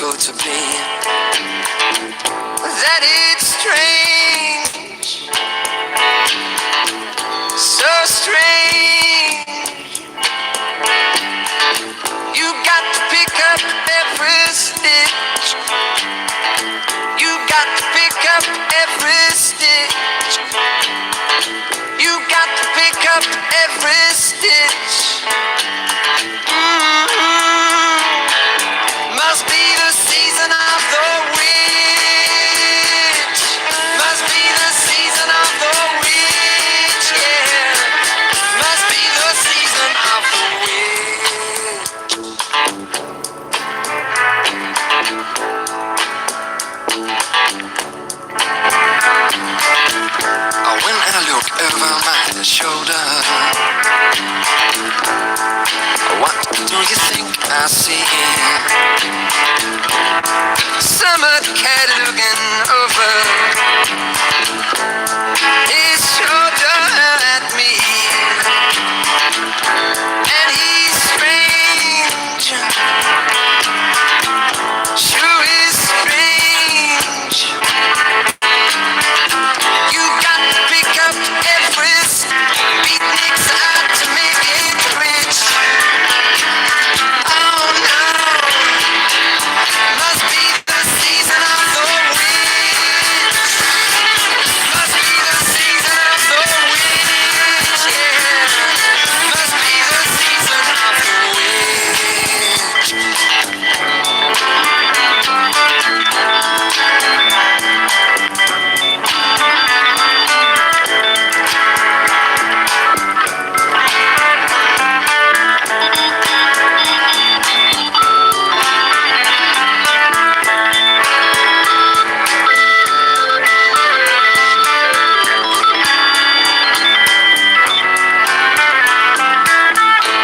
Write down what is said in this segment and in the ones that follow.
people to be. That it's strange, so strange. You got to pick up every stitch. You got to pick up every stitch. You got to pick up every stitch. Must be the season of the witch. Must be the season of the witch, yeah. Must be the season of the witch. When I look over my shoulder, what do you think I see? Summer cat looking over his shoulder at me, and he's strange, sure is strange. You got to pick up every beatniks out to make it rich. Oh no, must be the season of the witch. Must be the season of the witch, yeah. Must be the season of the witch.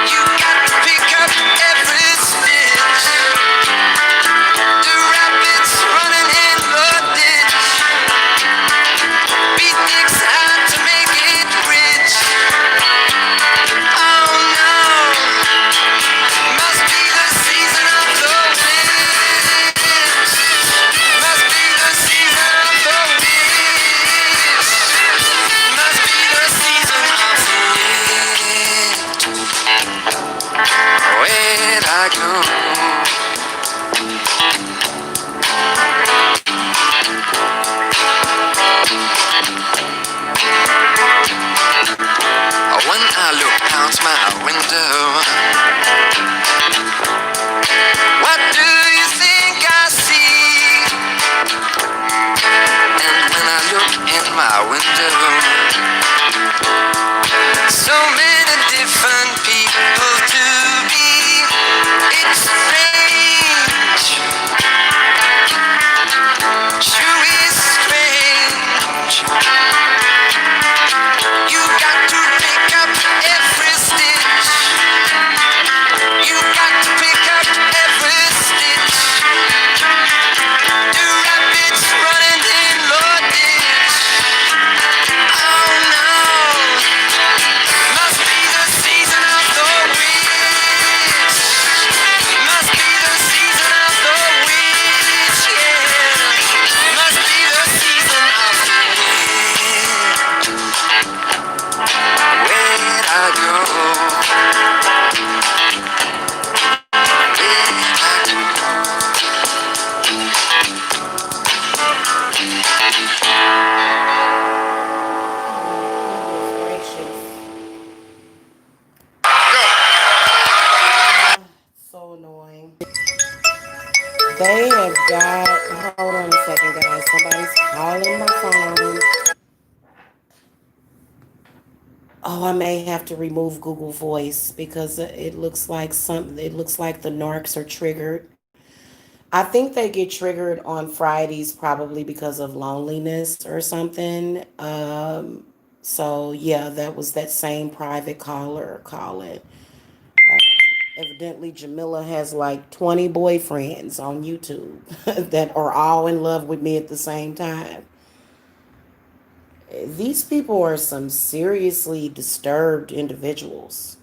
You got to pick up every stitch. The rabbits running in the ditch. Beatniks out to make it rich. Oh no, must be the season of the witch. Must be the season of the witch. Must be the season of the witch. Where'd I go? When I look out my window, what do you think I see? And when I look in my window, so many different people to be. It's strange, sure is strange. You got to pick up every stitch. You got to pick up every stitch. The rabbits running in the ditch. Oh no, must be the season of the witch. Must be the season of the witch, yeah. Must be the season of the witch. Where'd I go? So annoying. They have got, hold on a second, guys. Somebody's calling my phone. Oh, I may have to remove Google Voice because it looks like it looks like the narcs are triggered. I think they get triggered on Fridays probably because of loneliness or something. So yeah, that was that same private caller calling. Evidently, Jamila has like 20 boyfriends on YouTube that are all in love with me at the same time. These people are some seriously disturbed individuals.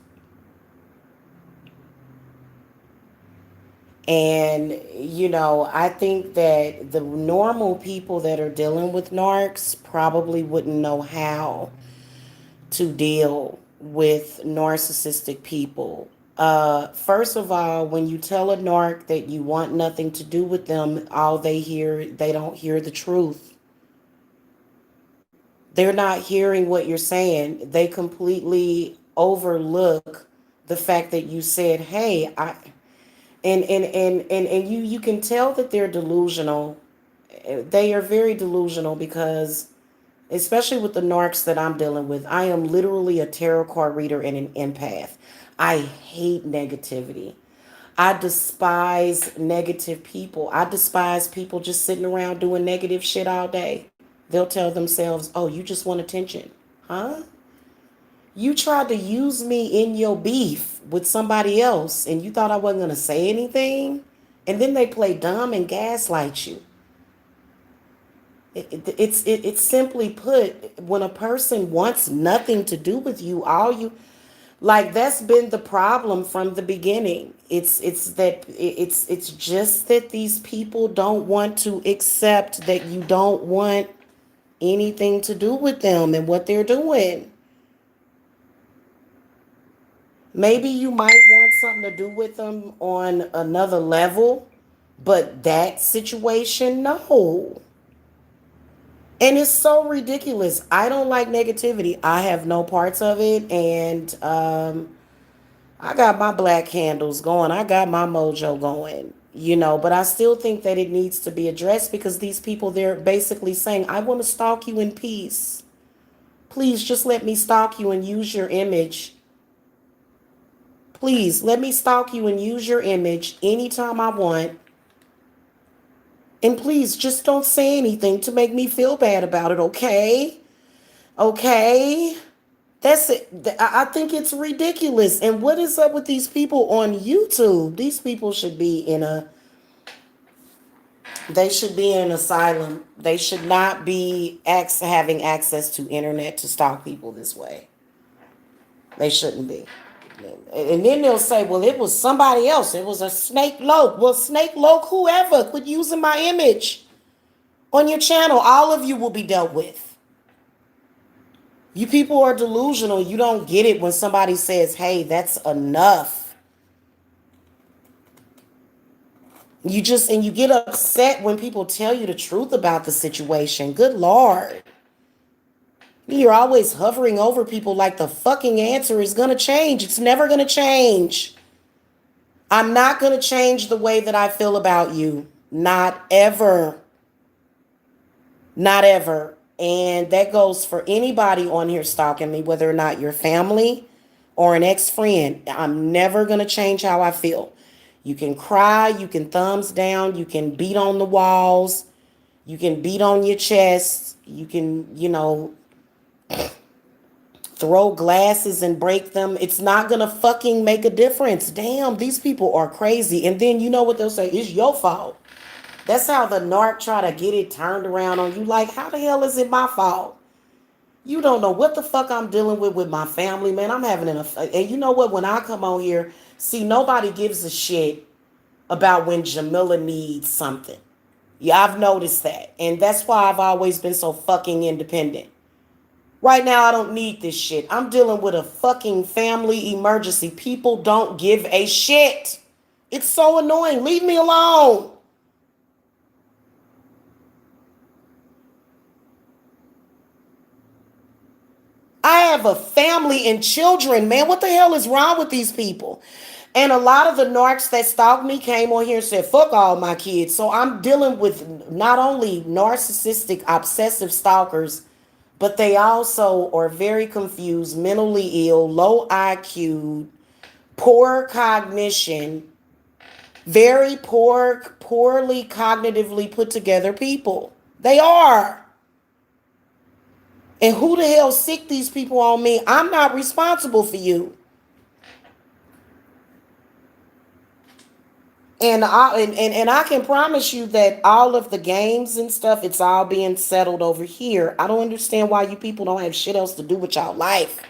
And, I think that the normal people that are dealing with narcs probably wouldn't know how to deal with narcissistic people. First of all, when you tell a narc that you want nothing to do with them, they don't hear the truth. They're not hearing what you're saying. They completely overlook the fact that you said, "Hey, I," and you can tell that they're delusional. They are very delusional because, especially with the narcs that I'm dealing with, I am literally a tarot card reader and an empath. I hate negativity. I despise negative people. I despise people just sitting around doing negative shit all day. They'll tell themselves, "Oh, you just want attention." Huh? You tried to use me in your beef with somebody else and you thought I wasn't going to say anything? And then they play dumb and gaslight you. It's simply put, when a person wants nothing to do with you, all you like, that's been the problem from the beginning. It's just that these people don't want to accept that you don't want anything to do with them and what they're doing. Maybe you might want something to do with them on another level, but that situation, no. And it's so ridiculous. I don't like negativity. I have no parts of it. And I got my black candles going. I got my mojo going. But I still think that it needs to be addressed because these people, they're basically saying, "I want to stalk you in peace. Please just let me stalk you and use your image. Please let me stalk you and use your image anytime I want. And please just don't say anything to make me feel bad about it, okay? Okay?" That's it. I think it's ridiculous. And what is up with these people on YouTube? These people should be they should be in an asylum. They should not be having access to internet to stalk people this way. They shouldn't be. And then they'll say, "Well, it was somebody else. It was a Snake Loke." Well, Snake Loke, whoever, quit using my image on your channel. All of you will be dealt with. You people are delusional. You don't get it when somebody says, "Hey, that's enough." You get upset when people tell you the truth about the situation. Good Lord. You're always hovering over people like the fucking answer is going to change. It's never going to change. I'm not going to change the way that I feel about you. Not ever. Not ever. And that goes for anybody on here stalking me, whether or not your family or an ex-friend. I'm never going to change how I feel. You can cry, you can thumbs down, you can beat on the walls, you can beat on your chest, you can, throw glasses and break them. It's not going to fucking make a difference. Damn, these people are crazy. And then you know what they'll say? "It's your fault." That's how the narc try to get it turned around on you. Like, how the hell is it my fault? You don't know what the fuck I'm dealing with my family, man. I'm having and you know what? When I come on here, see, nobody gives a shit about when Jamila needs something. Yeah, I've noticed that. And that's why I've always been so fucking independent. Right now, I don't need this shit. I'm dealing with a fucking family emergency. People don't give a shit. It's so annoying. Leave me alone. I have a family and children, man. What the hell is wrong with these people? And a lot of the narcs that stalked me came on here and said, "Fuck all my kids." So I'm dealing with not only narcissistic, obsessive stalkers, but they also are very confused, mentally ill, low IQ, poor cognition, very poorly cognitively put together people. They are. And who the hell sick these people on me? I'm not responsible for you. And I can promise you that all of the games and stuff, it's all being settled over here. I don't understand why you people don't have shit else to do with y'all life.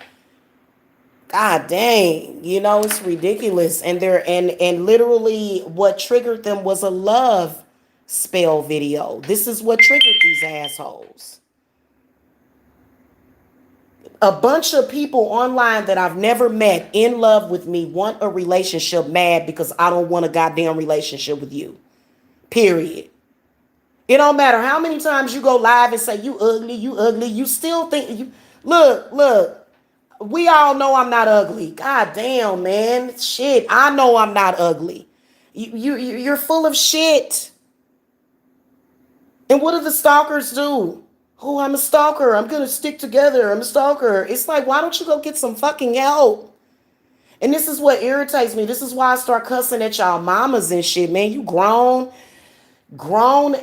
God dang, it's ridiculous. And and literally what triggered them was a love spell video. This is what triggered these assholes. A bunch of people online that I've never met in love with me want a relationship mad because I don't want a goddamn relationship with you. Period. It don't matter how many times you go live and say you ugly, you ugly, you still think you look. We all know I'm not ugly. God damn, man. Shit, I know I'm not ugly. You're full of shit. And what do the stalkers do? Oh, I'm a stalker. I'm gonna stick together. I'm a stalker. It's like, why don't you go get some fucking help? And this is what irritates me. This is why I start cussing at y'all mamas and shit, man. You grown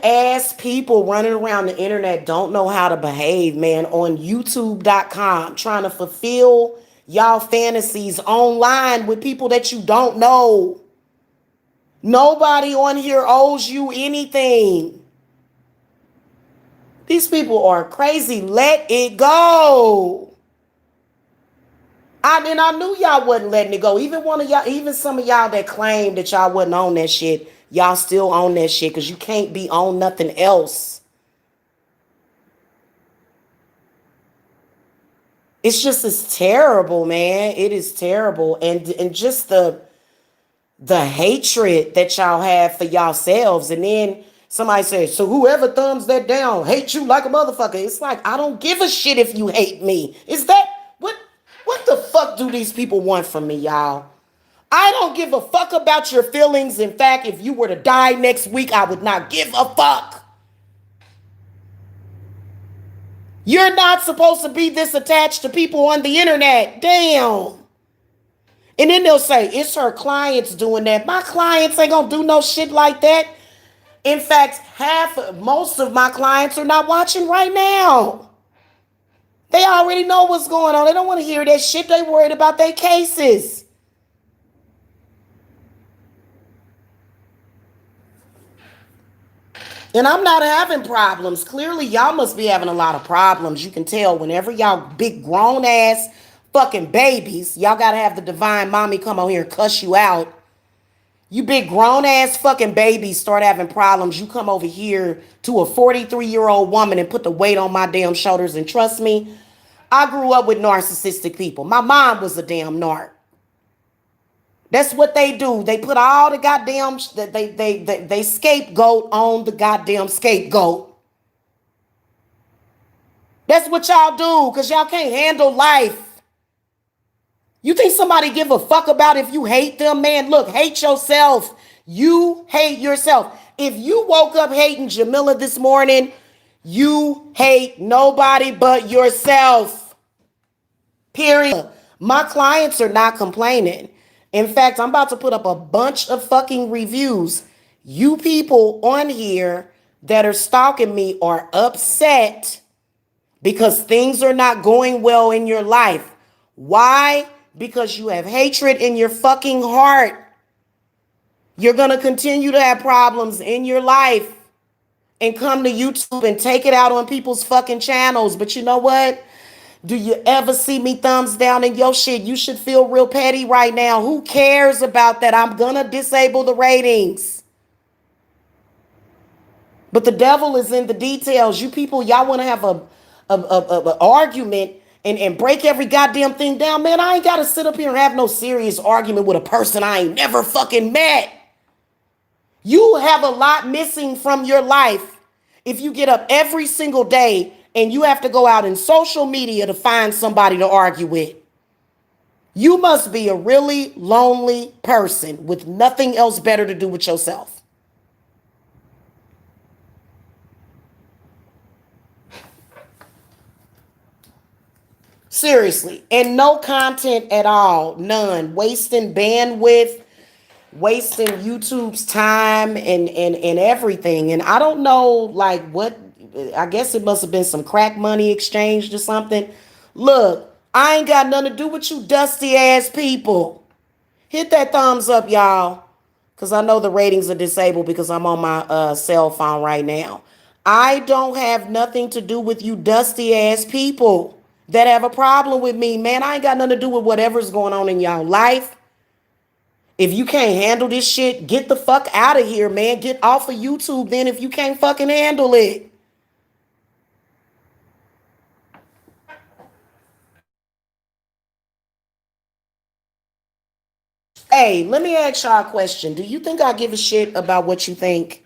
ass people running around the internet don't know how to behave, man, on youtube.com, trying to fulfill y'all fantasies online with people that you don't know. Nobody on here owes you anything. These people are crazy. Let it go. I knew y'all wasn't letting it go. Even some of y'all that claimed that y'all wasn't on that shit, y'all still on that shit because you can't be on nothing else. It's terrible, man. It is terrible. And just the hatred that y'all have for yourselves. And then somebody says, so whoever thumbs that down hate you like a motherfucker. It's like, I don't give a shit if you hate me. Is that what the fuck do these people want from me, y'all? I don't give a fuck about your feelings. In fact, if you were to die next week, I would not give a fuck. You're not supposed to be this attached to people on the internet. Damn. And then they'll say, it's her clients doing that. My clients ain't gonna do no shit like that. In fact, most of my clients are not watching right now. They already know what's going on. They don't want to hear that shit. They worried about their cases. And I'm not having problems. Clearly, y'all must be having a lot of problems. You can tell whenever y'all big grown ass fucking babies, y'all gotta have the divine mommy come on here and cuss you out. You big grown ass fucking babies start having problems. You come over here to a 43-year-old woman and put the weight on my damn shoulders. And trust me, I grew up with narcissistic people. My mom was a damn narc. That's what they do. They put all the goddamn they scapegoat on the goddamn scapegoat. That's what y'all do because y'all can't handle life. You think somebody give a fuck about if you hate them? Man, look, hate yourself. You hate yourself. If you woke up hating Jamila this morning, you hate nobody but yourself. Period. My clients are not complaining. In fact, I'm about to put up a bunch of fucking reviews. You people on here that are stalking me are upset because things are not going well in your life. Why? Because you have hatred in your fucking heart. You're going to continue to have problems in your life and come to YouTube and take it out on people's fucking channels. But you know what? Do you ever see me thumbs down in your shit? You should feel real petty right now. Who cares about that? I'm gonna disable the ratings. But the devil is in the details. You people, y'all want to have a argument and break every goddamn thing down. Man, I ain't got to sit up here and have no serious argument with a person I ain't never fucking met. You have a lot missing from your life if you get up every single day and you have to go out in social media to find somebody to argue with. You must be a really lonely person with nothing else better to do with yourself. Seriously. And no content at all. None. Wasting bandwidth, wasting YouTube's time and everything. And I don't know, like, what, I guess it must have been some crack money exchanged or something. Look, I ain't got nothing to do with you dusty ass people. Hit that thumbs up, y'all, because I know the ratings are disabled because I'm on my cell phone right now. I don't have nothing to do with you dusty ass people. that have a problem with me, man. I ain't got nothing to do with whatever's going on in y'all life. If you can't handle this shit, get the fuck out of here, man. Get off of YouTube then if you can't fucking handle it. Hey, let me ask y'all a question. Do you think I give a shit about what you think?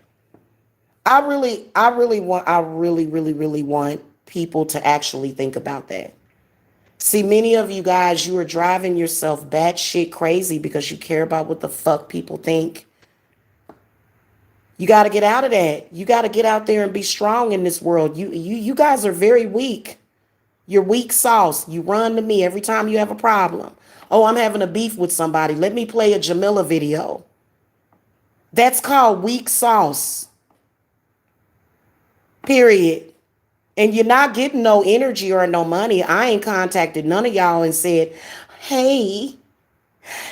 I really want people to actually think about that. See, many of you guys, you are driving yourself batshit crazy because you care about what the fuck people think. You got to get out of that. You got to get out there and be strong in this world. You guys are very weak. You're weak sauce. You run to me every time you have a problem. Oh, I'm having a beef with somebody. Let me play a Jamila video. That's called weak sauce. Period. And you're not getting no energy or no money. I ain't contacted none of y'all and said, hey,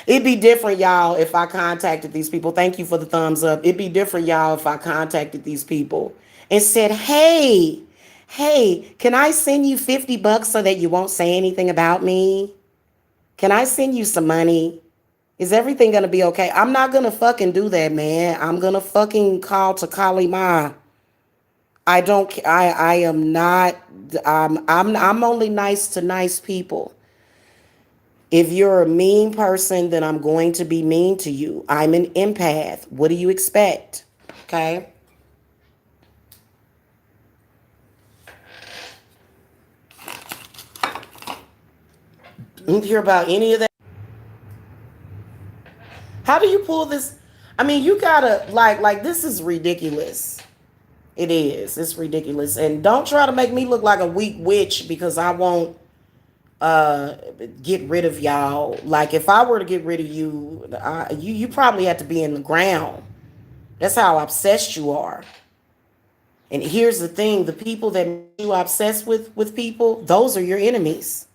it'd be different, y'all, if I contacted these people. Thank you for the thumbs up. It'd be different, y'all, if I contacted these people and said, hey, can I send you $50 so that you won't say anything about me? Can I send you some money? Is everything gonna be okay? I'm not gonna fucking do that, man. I'm gonna fucking call to Kali Ma. I don't. I am not. I'm only nice to nice people. If you're a mean person, then I'm going to be mean to you. I'm an empath. What do you expect? Okay. Don't hear about any of that. How do you pull this? I mean, you gotta like this is ridiculous. It is. It's ridiculous. And don't try to make me look like a weak witch because I won't uh get rid of y'all. Like if I were to get rid of you, you probably have to be in the ground. That's how obsessed you are. And here's the thing, the people that you obsessed with people, those are your enemies.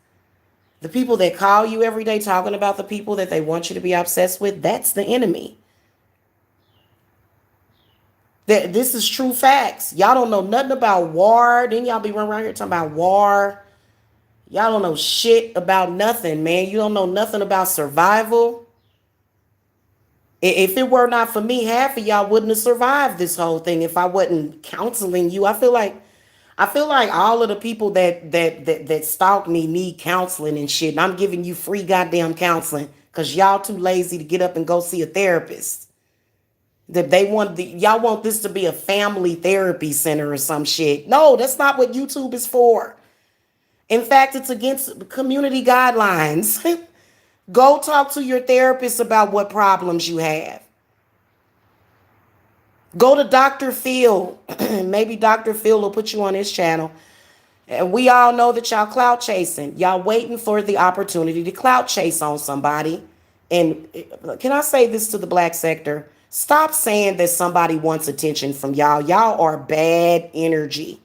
The people that call you every day talking about the people that they want you to be obsessed with, that's the enemy. That this is true facts. Y'all don't know nothing about war. Then y'all be running around here talking about war. Y'all don't know shit about nothing, man. You don't know nothing about survival. If it were not for me, half of y'all wouldn't have survived this whole thing if I wasn't counseling you. I feel like all of the people that stalk me need counseling and shit. And I'm giving you free goddamn counseling because y'all too lazy to get up and go see a therapist. That y'all want this to be a family therapy center or some shit. No, that's not what YouTube is for. In fact, it's against community guidelines. Go talk to your therapist about what problems you have. Go to Dr. Phil. Maybe Dr. Phil will put you on his channel. And we all know that y'all clout chasing. Y'all waiting for the opportunity to clout chase on somebody. And can I say this to the black sector? Stop saying that somebody wants attention from y'all. Y'all are bad energy.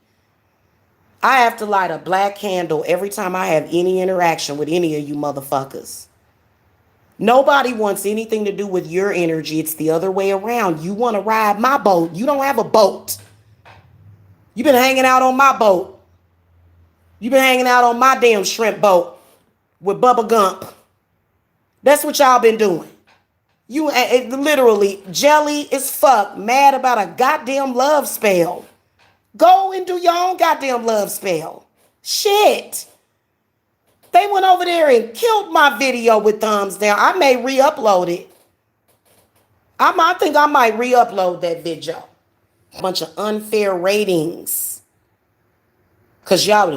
I have to light a black candle every time I have any interaction with any of you motherfuckers. Nobody wants anything to do with your energy. It's the other way around. You want to ride my boat. You don't have a boat. You've been hanging out on my boat. You've been hanging out on my damn shrimp boat with Bubba Gump. That's what y'all been doing. You literally jelly as fuck, mad about a goddamn love spell. Go and do your own goddamn love spell. Shit. They went over there and killed my video with thumbs down. I may re-upload it. I think I might re-upload that video. A bunch of unfair ratings. Cause y'all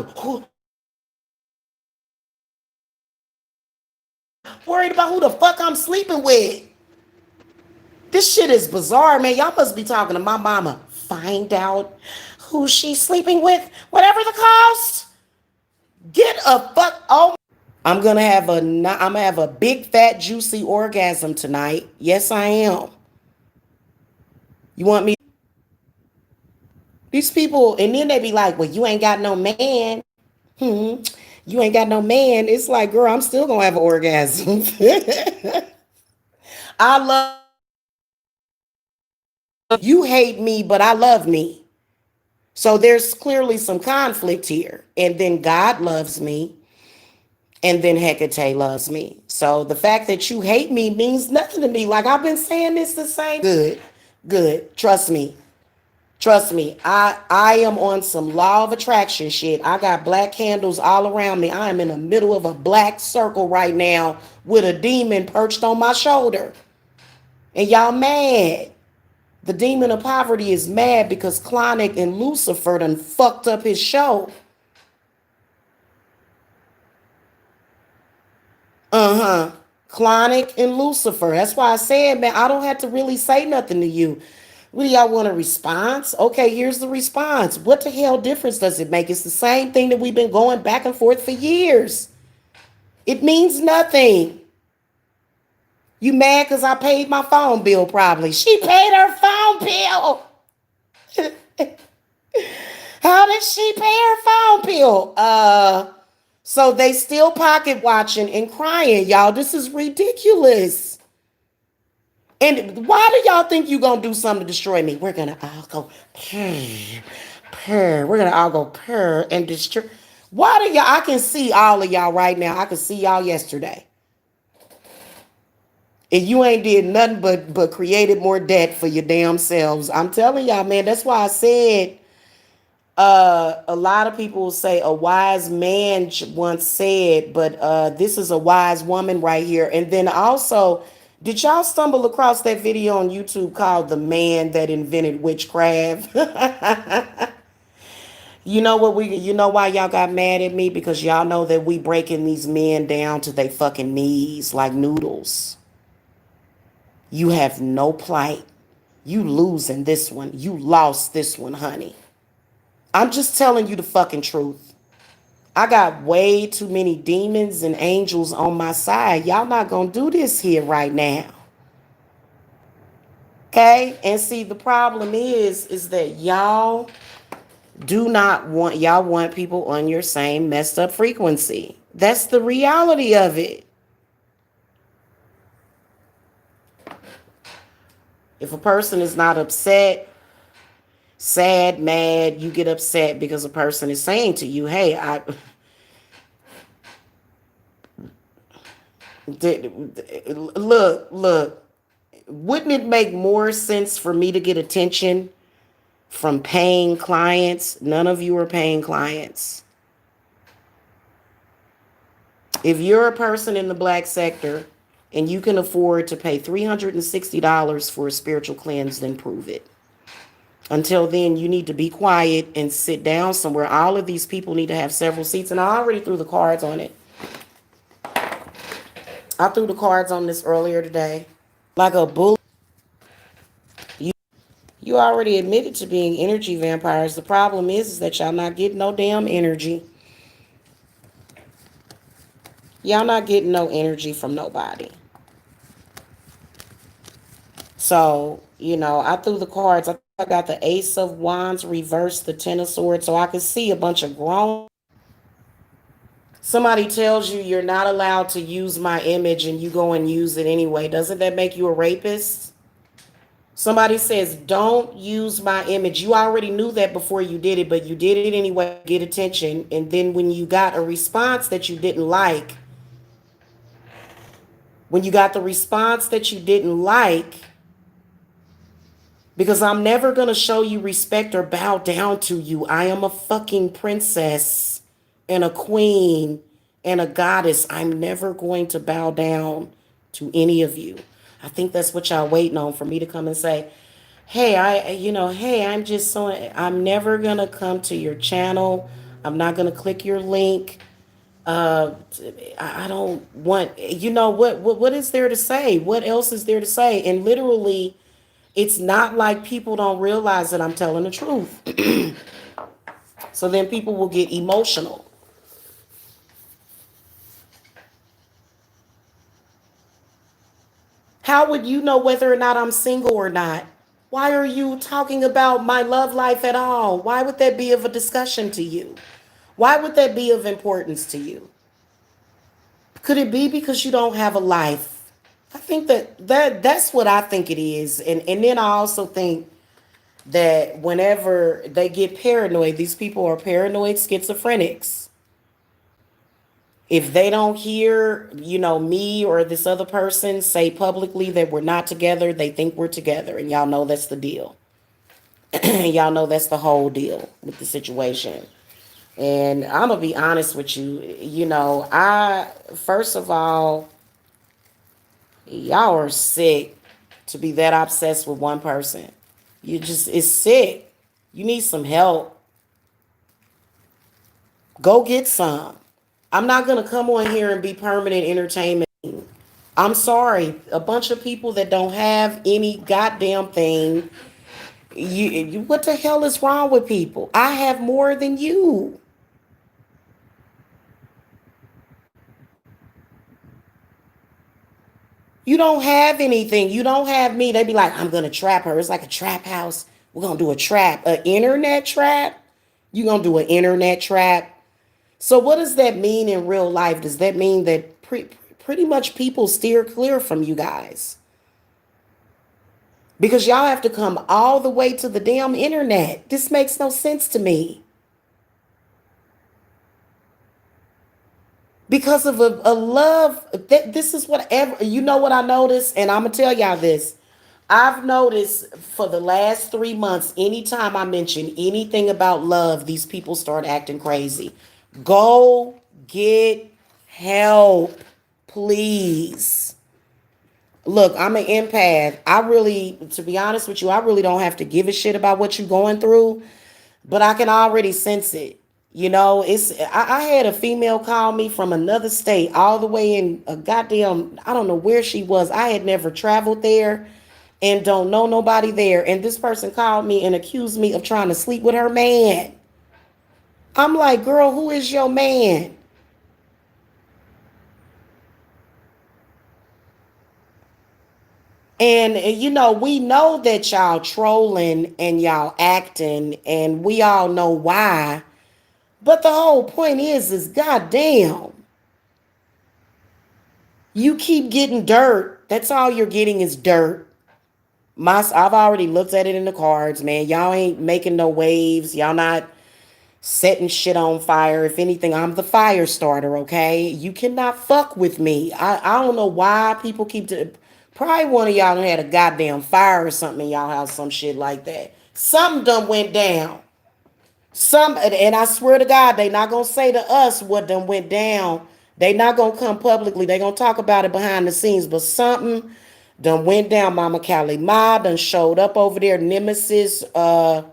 worried about who the fuck I'm sleeping with. This shit is bizarre, man. Y'all must be talking to my mama. Find out who she's sleeping with, whatever the cost. Get a fuck. Oh, I'm gonna have a big fat juicy orgasm tonight. Yes, I am. You want me? These people, and then they be like, "Well, you ain't got no man. Hmm. You ain't got no man." It's like, girl, I'm still gonna have an orgasm. I love you. Hate me, but I love me. So there's clearly some conflict here. And then God loves me. And then Hecate loves me. So the fact that you hate me means nothing to me. Like I've been saying this the same. Good, good. Trust me. Trust me. I am on some law of attraction shit. I got black candles all around me. I am in the middle of a black circle right now with a demon perched on my shoulder. And y'all mad. The demon of poverty is mad because Clonic and Lucifer done fucked up his show. Uh-huh. Clonic and Lucifer. That's why I said, man, I don't have to really say nothing to you. What do y'all want a response? Okay, here's the response. What the hell difference does it make? It's the same thing that we've been going back and forth for years. It means nothing. You mad because I paid my phone bill probably. She paid her phone bill. How did she pay her phone bill? So they still pocket watching and crying, y'all. This is ridiculous. And why do y'all think you gonna do something to destroy me? We're gonna all go purr, purr. We're gonna all go purr and destroy. Why do y'all? I can see all of y'all right now. I could see y'all yesterday. And you ain't did nothing but created more debt for your damn selves. I'm telling y'all, man. That's why I said a lot of people say a wise man once said, but this is a wise woman right here. And then also, did y'all stumble across that video on YouTube called "The Man That Invented Witchcraft"? You know why y'all got mad at me? Because y'all know that we breaking these men down to their fucking knees like noodles. You have no plight. You losing this one. You lost this one, honey. I'm just telling you the fucking truth. I got way too many demons and angels on my side. Y'all not gonna do this here right now. Okay? And see, the problem is that y'all want people on your same messed up frequency. That's the reality of it. If a person is not upset, sad, mad, you get upset because a person is saying to you, hey, look, wouldn't it make more sense for me to get attention from paying clients? None of you are paying clients. If you're a person in the black sector and you can afford to pay $360 for a spiritual cleanse, then prove it. Until then, you need to be quiet and sit down somewhere. All of these people need to have several seats. And I already threw the cards on it. I threw the cards on this earlier today. Like a bull. You already admitted to being energy vampires. The problem is that y'all not getting no damn energy. Y'all not getting no energy from nobody. So, I threw the cards. I got the Ace of Wands reversed, the Ten of Swords, so I could see a bunch of grown. Somebody tells you you're not allowed to use my image and you go and use it anyway. Doesn't that make you a rapist? Somebody says, don't use my image. You already knew that before you did it, but you did it anyway to get attention. And then when you got a response that you didn't like, because I'm never going to show you respect or bow down to you. I am a fucking princess and a queen and a goddess. I'm never going to bow down to any of you. I think that's what y'all waiting on, for me to come and say, hey, I'm never going to come to your channel. I'm not going to click your link. Uh, I don't want, what is there to say? What else is there to say? And literally, it's not like people don't realize that I'm telling the truth. So then people will get emotional. How would you know whether or not I'm single or not? Why are you talking about my love life at all? Why would that be of a discussion to you? Why would that be of importance to you? Could it be because you don't have a life? I think that's what I think it is. And then I also think that whenever they get paranoid, these people are paranoid schizophrenics. If they don't hear, me or this other person say publicly that we're not together, they think we're together. And y'all know that's the deal. Y'all know that's the whole deal with the situation. And I'm going to be honest with you. First of all, y'all are sick to be that obsessed with one person. It's sick. You need some help. Go get some. I'm not going to come on here and be permanent entertainment. I'm sorry. A bunch of people that don't have any goddamn thing. What the hell is wrong with people? I have more than you. You don't have anything. You don't have me. They be like, I'm going to trap her. It's like a trap house. We're going to do a trap. An internet trap? You going to do an internet trap? So what does that mean in real life? Does that mean that pretty much people steer clear from you guys? Because y'all have to come all the way to the damn internet. This makes no sense to me. Because of a love, this is whatever, what I noticed, and I'm going to tell y'all this. I've noticed for the last 3 months, anytime I mention anything about love, these people start acting crazy. Go get help, please. Look, I'm an empath. To be honest with you, I really don't have to give a shit about what you're going through, but I can already sense it. I had a female call me from another state, all the way in a goddamn, I don't know where she was. I had never traveled there and don't know nobody there. And this person called me and accused me of trying to sleep with her man. I'm like, girl, who is your man? And we know that y'all trolling and y'all acting, and we all know why. But the whole point is goddamn, you keep getting dirt. That's all you're getting is dirt. I've already looked at it in the cards, man. Y'all ain't making no waves. Y'all not setting shit on fire. If anything, I'm the fire starter, okay? You cannot fuck with me. I don't know why people probably one of y'all had a goddamn fire or something in y'all house, some shit like that. Something done went down. And I swear to God, they not gonna say to us what done went down. They not gonna come publicly. They gonna talk about it behind the scenes. But something done went down. Mama Callie Ma done showed up over there. Nemesis, we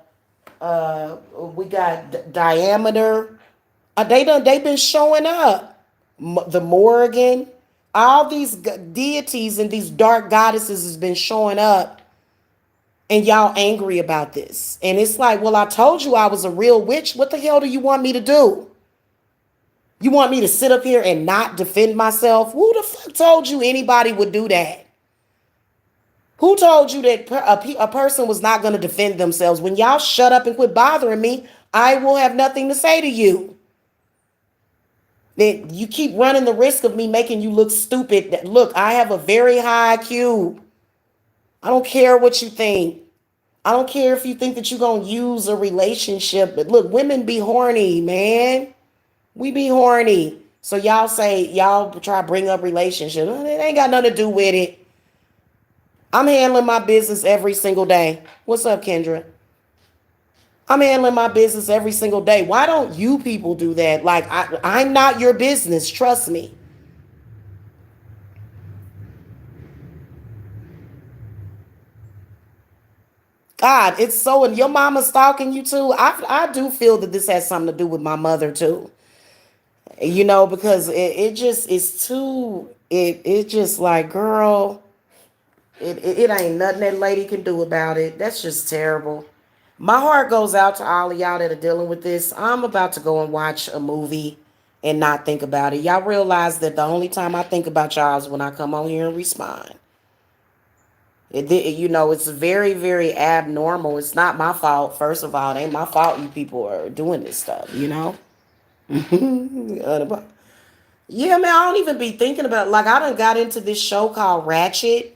got Diameter. They been showing up. The Morgan, all these deities and these dark goddesses has been showing up, and y'all angry about this. And it's like, well, I told you I was a real witch. What the hell do you want me to do? You want me to sit up here and not defend myself? Who the fuck told you anybody would do that? Who told you that a person was not going to defend themselves? When y'all shut up and quit bothering me, I will have nothing to say to you. That you keep running the risk of me making you look stupid. Look, I have a very high IQ. I don't care what you think. I don't care if you think that you're going to use a relationship. But look, women be horny, man. We be horny. So y'all try to bring up relationships. It ain't got nothing to do with it. I'm handling my business every single day. What's up, Kendra? I'm handling my business every single day. Why don't you people do that? Like, I'm not your business. Trust me. God, it's so, and your mama stalking you too. I do feel that this has something to do with my mother too. Because it just is too, it just like, girl, it ain't nothing that lady can do about it. That's just terrible. My heart goes out to all of y'all that are dealing with this. I'm about to go and watch a movie and not think about it. Y'all realize that the only time I think about y'all is when I come on here and respond. It's very, very abnormal. It's not my fault. First of all, it ain't my fault you people are doing this stuff. Yeah, man, I don't even be thinking about, like, I done got into this show called Ratchet,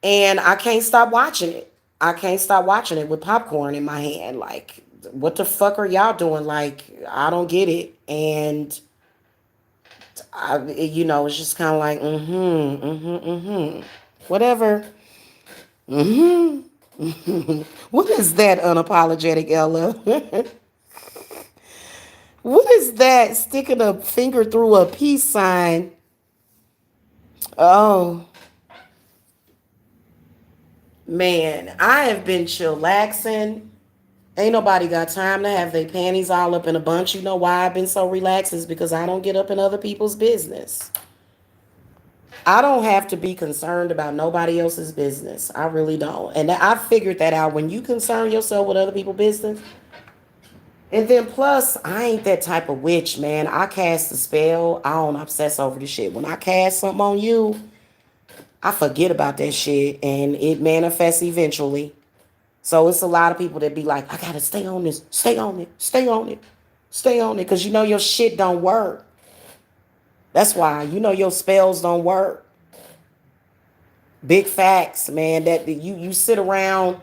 and I can't stop watching it. I can't stop watching it with popcorn in my hand. Like, what the fuck are y'all doing? Like, I don't get it. And it's just kind of like, whatever. Mm-hmm. What is that, unapologetic Ella? What is that? Sticking a finger through a peace sign. Oh, man. I have been chillaxing. Ain't nobody got time to have their panties all up in a bunch. You know why I've been so relaxed is because I don't get up in other people's business. I don't have to be concerned about nobody else's business. I really don't. And I figured that out. When you concern yourself with other people's business, and then plus, I ain't that type of witch, man. I cast a spell. I don't obsess over the shit. When I cast something on you, I forget about that shit and it manifests eventually. So it's a lot of people that be like, I gotta stay on this, stay on it, stay on it, stay on it, because you know your shit don't work. That's why you know your spells don't work. Big facts, man. That you sit around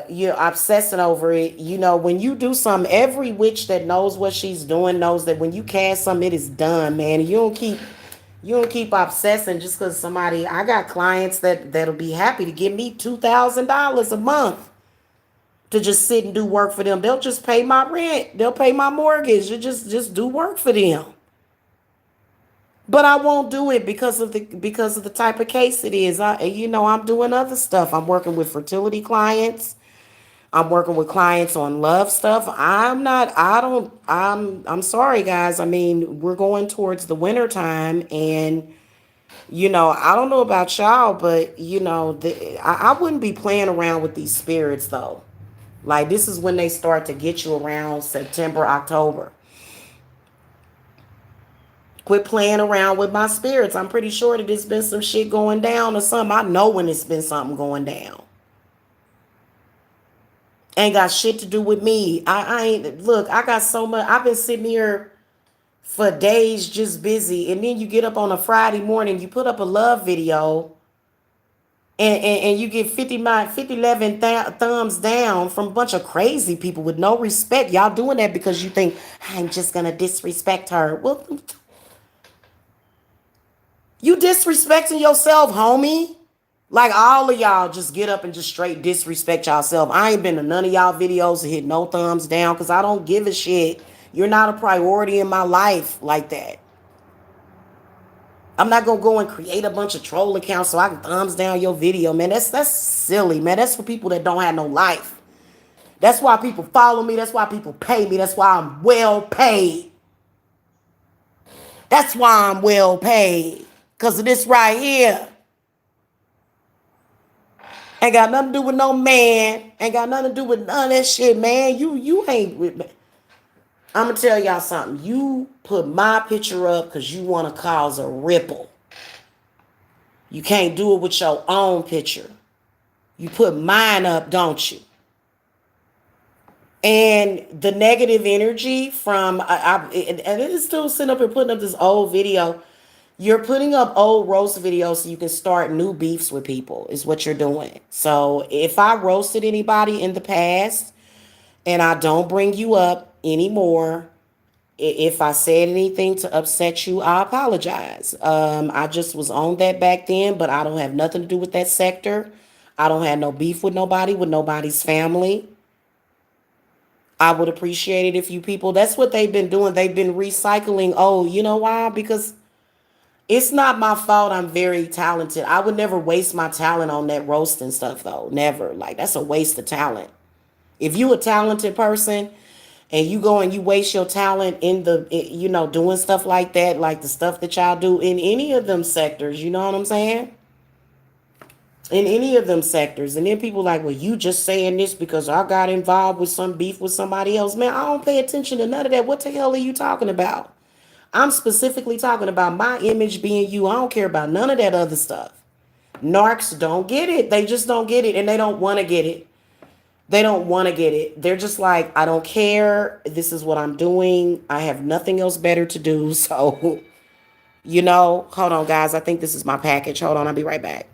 you're obsessing over it. You know, when you do something, every witch that knows what she's doing knows that when you cast something, it is done, man. You don't keep obsessing just because somebody. I got clients that'll be happy to give me $2,000 a month to just sit and do work for them. They'll just pay my rent. They'll pay my mortgage. You just do work for them. But I won't do it because of the type of case it is. I'm doing other stuff. I'm working with fertility clients. I'm working with clients on love stuff. I'm sorry guys. I mean, we're going towards the winter time and I don't know about y'all, but I wouldn't be playing around with these spirits though. Like this is when they start to get you around September, October. Quit playing around with my spirits. I'm pretty sure that there's been some shit going down or something. I know when it's been something going down. Ain't got shit to do with me. I ain't look, I got so much. I've been sitting here for days just busy. And then you get up on a Friday morning, you put up a love video and you get 11 thumbs down from a bunch of crazy people with no respect. Y'all doing that because you think I'm just gonna disrespect her. Well, you disrespecting yourself, homie. Like all of y'all just get up and just straight disrespect yourself. I ain't been to none of y'all videos to hit no thumbs down because I don't give a shit. You're not a priority in my life like that. I'm not gonna go and create a bunch of troll accounts so I can thumbs down your video, man. That's silly, man. That's for people that don't have no life. That's why people follow me. That's why people pay me. That's why I'm well paid. That's why I'm well paid. Cause of this right here. Ain't got nothing to do with no man. Ain't got nothing to do with none of that shit, man. You ain't with me. I'm gonna tell y'all something. You put my picture up because you want to cause a ripple. You can't do it with your own picture. You put mine up, don't you? And the negative energy from and it is still sitting up and putting up this old video. You're putting up old roast videos so you can start new beefs with people is what you're doing. So if I roasted anybody in the past and I don't bring you up anymore, if I said anything to upset you, I apologize. I just was on that back then, but I don't have nothing to do with that sector. I don't have no beef with nobody's family. I would appreciate it if you people, that's what they've been doing. They've been recycling. Oh, you know why? Because it's not my fault. I'm very talented. I would never waste my talent on that roasting stuff though. Never. Like that's a waste of talent. If you a talented person and you go and you waste your talent in doing stuff like that, like the stuff that y'all do in any of them sectors, you know what I'm saying? In any of them sectors. And then people like, well, you just saying this because I got involved with some beef with somebody else. Man, I don't pay attention to none of that. What the hell are you talking about? I'm specifically talking about my image being you. I don't care about none of that other stuff. Narcs don't get it. They just don't get it. And they don't want to get it. They don't want to get it. They're just like, I don't care. This is what I'm doing. I have nothing else better to do. So, hold on, guys. I think this is my package. Hold on. I'll be right back.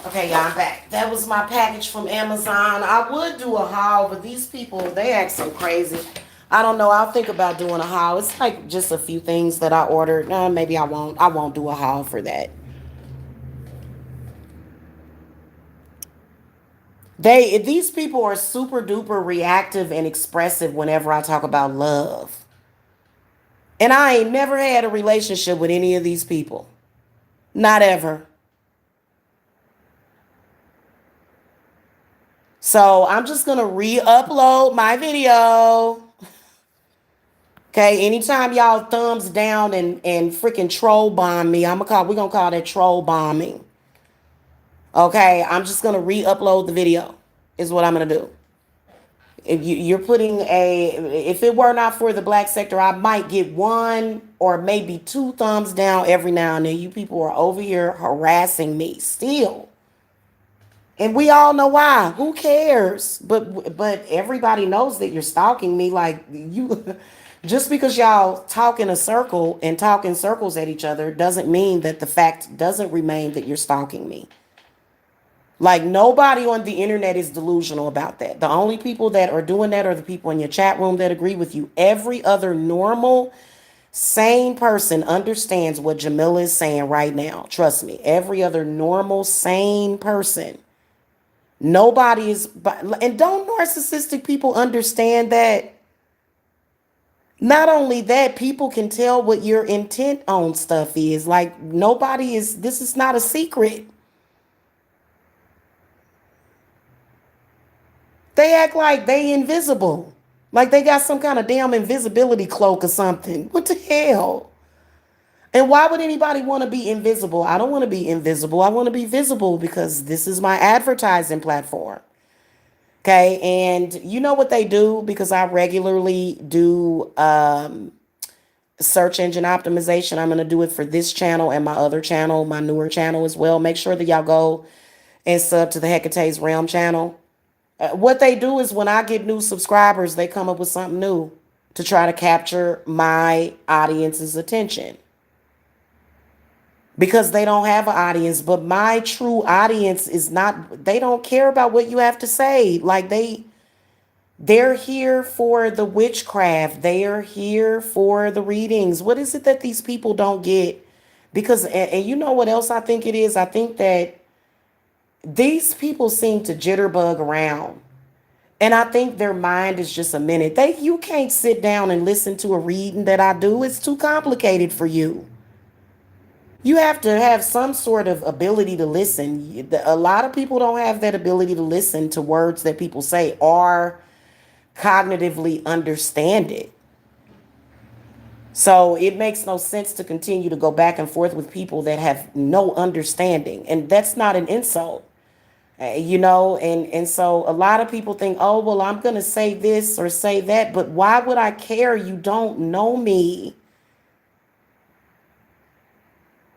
Okay, y'all, I'm back. That was my package from Amazon. I would do a haul, but these people, they act so crazy. I don't know. I'll think about doing a haul. It's like just a few things that I ordered. Maybe I won't. I won't do a haul for that. These people are super duper reactive and expressive whenever I talk about love. And I ain't never had a relationship with any of these people. Not ever. So I'm just gonna re-upload my video. Okay, anytime y'all thumbs down and freaking troll bomb me, we're gonna call that troll bombing. Okay, I'm just gonna re-upload the video. Is what I'm gonna do. If you're putting if it were not for the black sector, I might get one or maybe two thumbs down every now and then. You people are over here harassing me still. And we all know why. Who cares? But everybody knows that you're stalking me. Like you, just because y'all talk in a circle and talk in circles at each other doesn't mean that the fact doesn't remain that you're stalking me. Like nobody on the internet is delusional about that. The only people that are doing that are the people in your chat room that agree with you. Every other normal, sane person understands what Jamila is saying right now. Trust me. Every other normal, sane person. Nobody is, and don't narcissistic people understand that? Not only that, people can tell what your intent on stuff is. Like, this is not a secret. They act like they invisible. Like they got some kind of damn invisibility cloak or something. What the hell? And why would anybody want to be invisible? I don't want to be invisible. I want to be visible because this is my advertising platform. Okay, and you know what they do because I regularly do search engine optimization. I'm going to do it for this channel and my other channel, my newer channel as well. Make sure that y'all go and sub to the Hecate's Realm channel. What they do is when I get new subscribers, they come up with something new to try to capture my audience's attention because they don't have an audience. But my true audience is not, they don't care about what you have to say. Like they're here for the witchcraft. They are here for the readings. What is it that these people don't get? Because, and you know what else I think it is? I think that these people seem to jitterbug around. And I think their mind is just a minute. You can't sit down and listen to a reading that I do. It's too complicated for you. You have to have some sort of ability to listen. A lot of people don't have that ability to listen to words that people say or cognitively understand it. So it makes no sense to continue to go back and forth with people that have no understanding. And that's not an insult. And so a lot of people think, oh, well, I'm going to say this or say that. But why would I care? You don't know me.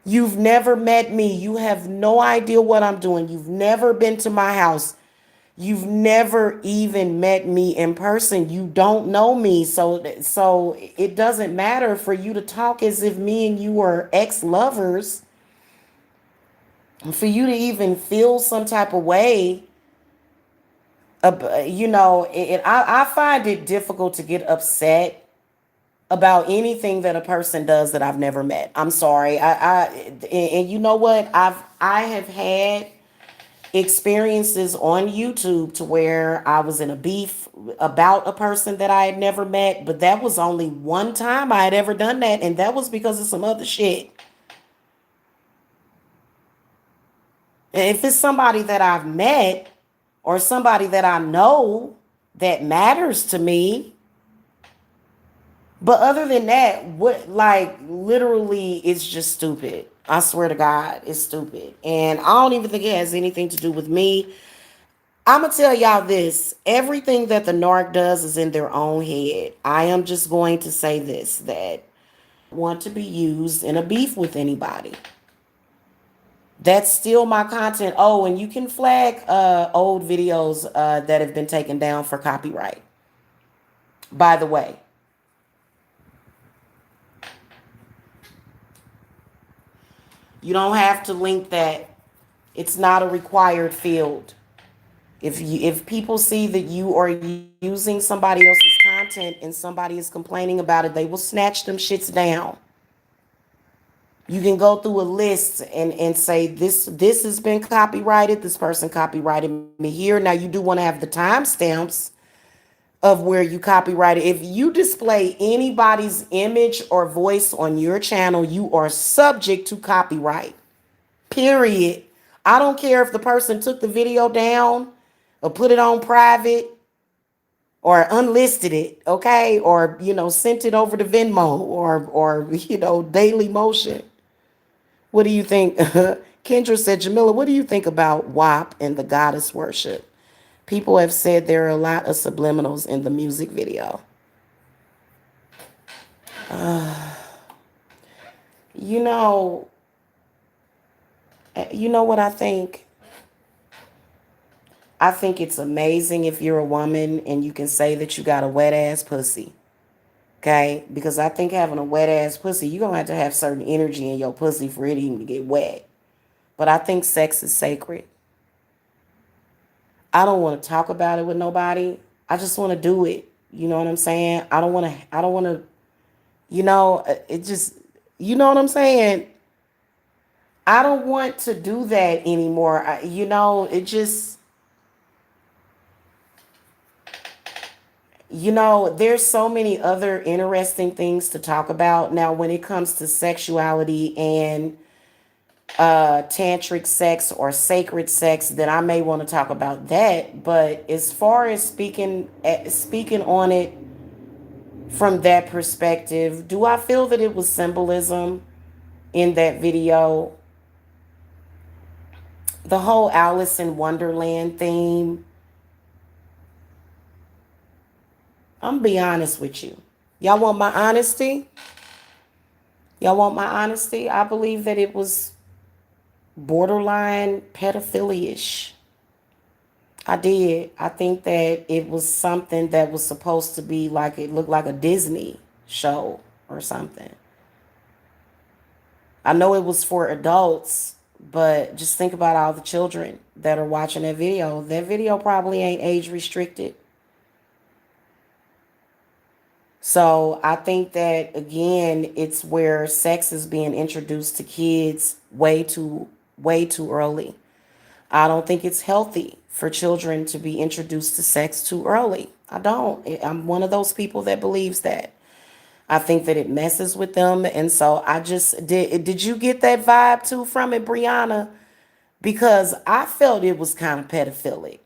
You've never met me. You have no idea what I'm doing. You've never been to my house. You've never even met me in person. You don't know me. So it doesn't matter for you to talk as if me and you were ex-lovers. For you to even feel some type of way, I find it difficult to get upset about anything that a person does that I've never met. I'm sorry. And you know what? I have had experiences on YouTube to where I was in a beef about a person that I had never met, but that was only one time I had ever done that, and that was because of some other shit. And if it's somebody that I've met or somebody that I know that matters to me, but other than that, what, like, literally, it's just stupid. I swear to God, it's stupid. And I don't even think it has anything to do with me. I'm going to tell y'all this. Everything that the narc does is in their own head. I am just going to say this, that want to be used in a beef with anybody. That's still my content. Oh, and you can flag old videos that have been taken down for copyright. By the way, you don't have to link that. It's not a required field. If people see that you are using somebody else's content and somebody is complaining about it, they will snatch them shits down. You can go through a list and say this has been copyrighted. This person copyrighted me here. Now you do want to have the timestamps of where you copyrighted. If you display anybody's image or voice on your channel, you are subject to copyright. Period. I don't care if the person took the video down or put it on private or unlisted it, okay? Or, sent it over to Venmo or Daily Motion. What do you think? Kendra said, Jamila, what do you think about WAP and the goddess worship? People have said there are a lot of subliminals in the music video. You know, you know what I think? I think it's amazing if you're a woman and you can say that you got a wet ass pussy. Okay? Because I think having a wet ass pussy, you're going to have certain energy in your pussy for it even to get wet. But I think sex is sacred. I don't want to talk about it with nobody. I just want to do it. You know what I'm saying? I don't want to, it just, you know what I'm saying? I don't want to do that anymore. It just, there's so many other interesting things to talk about. Now, when it comes to sexuality and tantric sex or sacred sex, then I may want to talk about that. But as far as speaking on it from that perspective, do I feel that it was symbolism in that video? The whole Alice in Wonderland theme. I'm gonna be honest with you. Y'all want my honesty? Y'all want my honesty? I believe that it was borderline pedophilia-ish. I did. I think that it was something that was supposed to be like, it looked like a Disney show or something. I know it was for adults, but just think about all the children that are watching that video. That video probably ain't age restricted. So I think that again, it's where sex is being introduced to kids way too early. I don't think it's healthy for children to be introduced to sex too early. I don't. I'm one of those people that believes that. I think that it messes with them, and so I just did. Did you get that vibe too from it, Brianna? Because I felt it was kind of pedophilic.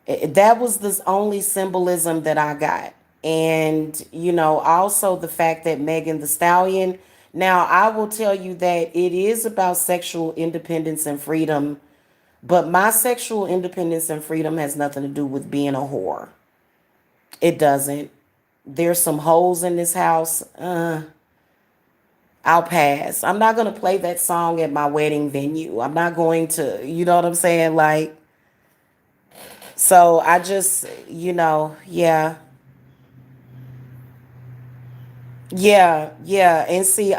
That was the only symbolism that I got. And, also the fact that Megan the Stallion. Now, I will tell you that it is about sexual independence and freedom, but my sexual independence and freedom has nothing to do with being a whore. It doesn't. There's some holes in this house. I'll pass. I'm not going to play that song at my wedding venue. I'm not going to, you know what I'm saying? Like, so I just, yeah. Yeah. And see,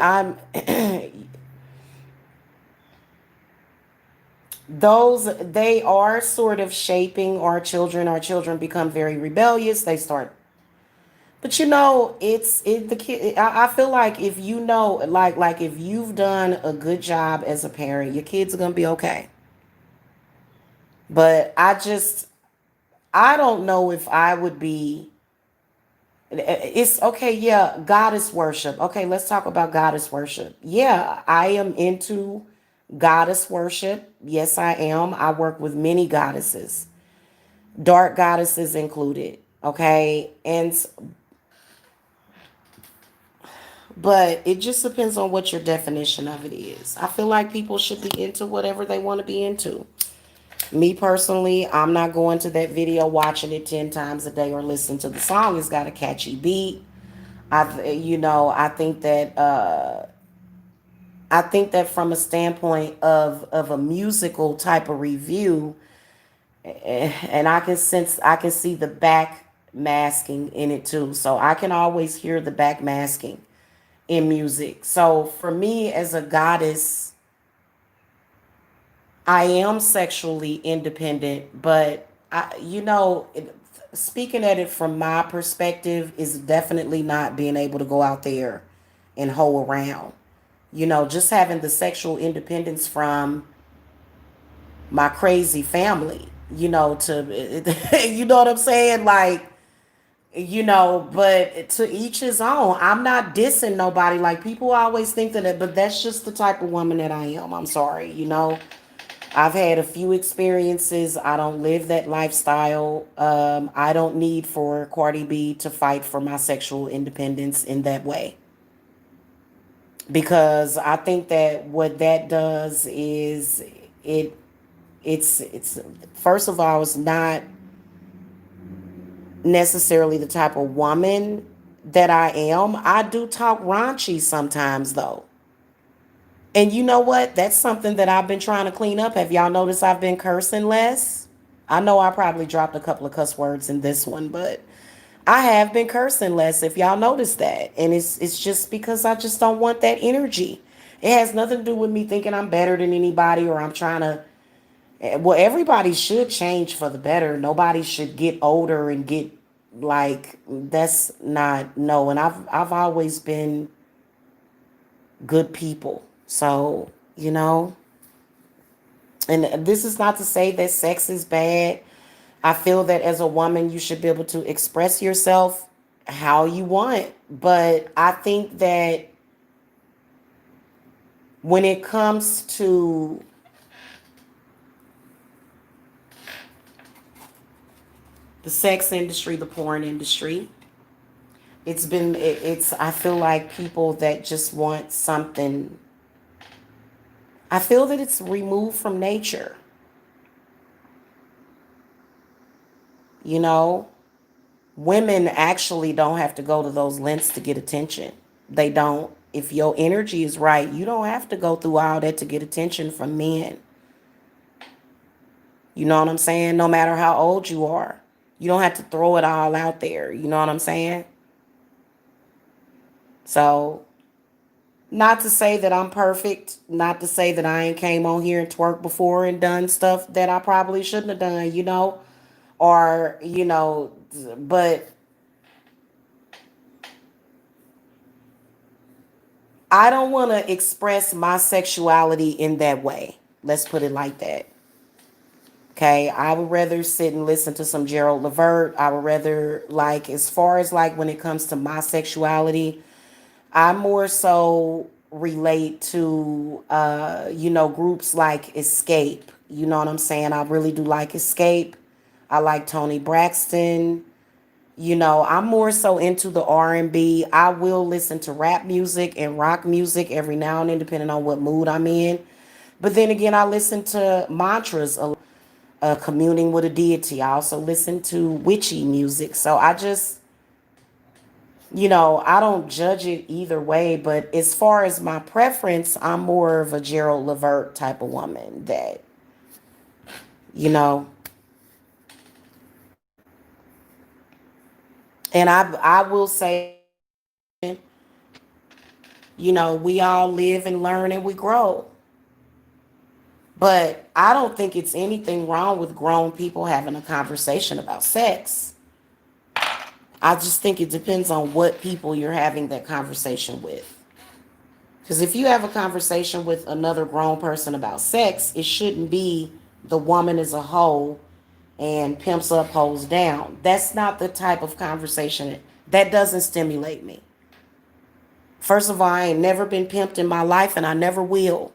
they are sort of shaping our children. Our children become very rebellious. They start, but the kid. I feel like if like if you've done a good job as a parent, your kids are gonna be okay. But I don't know if I would be. It's okay, yeah, goddess worship. Okay, let's talk about goddess worship. Yeah, I am into goddess worship. Yes, I am. I work with many goddesses, dark goddesses included. Okay, but it just depends on what your definition of it is. I feel like people should be into whatever they want to be into. Me personally, I'm not going to that video watching it 10 times a day or listening to the song. It's got a catchy beat. I think that from a standpoint of a musical type of review, and I can see the back masking in it too. So I can always hear the back masking in music. So for me as a goddess, I am sexually independent, but speaking at it from my perspective is definitely not being able to go out there and hoe around. Just having the sexual independence from my crazy family, to, you know what I'm saying? Like, but to each his own. I'm not dissing nobody. Like, people always think that, but that's just the type of woman that I am. I'm sorry. I've had a few experiences. I don't live that lifestyle. I don't need for Cardi B to fight for my sexual independence in that way. Because I think that what that does is it it's first of all, it's not necessarily the type of woman that I am. I do talk raunchy sometimes though. And you know what? That's something that I've been trying to clean up. Have y'all noticed I've been cursing less? I know I probably dropped a couple of cuss words in this one, but I have been cursing less if y'all notice that. And it's just because I just don't want that energy. It has nothing to do with me thinking I'm better than anybody or I'm trying to well, everybody should change for the better. Nobody should get older and get like that's not no. And I've always been good people. So, and this is not to say that sex is bad. I feel that as a woman, you should be able to express yourself how you want. But I think that when it comes to the sex industry, the porn industry, it's I feel like people that just want something, I feel that it's removed from nature. You know, women actually don't have to go to those lengths to get attention. They don't. If your energy is right, you don't have to go through all that to get attention from men. You know what I'm saying? No matter how old you are, you don't have to throw it all out there. You know what I'm saying? So, not to say that I'm perfect, not to say that I ain't came on here and twerked before and done stuff that I probably shouldn't have done, or, but I don't want to express my sexuality in that way. Let's put it like that. Okay, I would rather sit and listen to some Gerald Levert. I would rather, like, as far as like when it comes to my sexuality, I more so relate to, groups like Escape. You know what I'm saying? I really do like Escape. I like Tony Braxton. I'm more so into the R&B. I will listen to rap music and rock music every now and then, depending on what mood I'm in. But then again, I listen to mantras, communing with a deity. I also listen to witchy music. So I don't judge it either way. But as far as my preference, I'm more of a Gerald Levert type of woman that, you know, and I will say, we all live and learn and we grow. But I don't think it's anything wrong with grown people having a conversation about sex. I just think it depends on what people you're having that conversation with. Because if you have a conversation with another grown person about sex, it shouldn't be the woman as a whole and pimps up, hoes down. That's not the type of conversation that doesn't stimulate me. First of all, I ain't never been pimped in my life and I never will.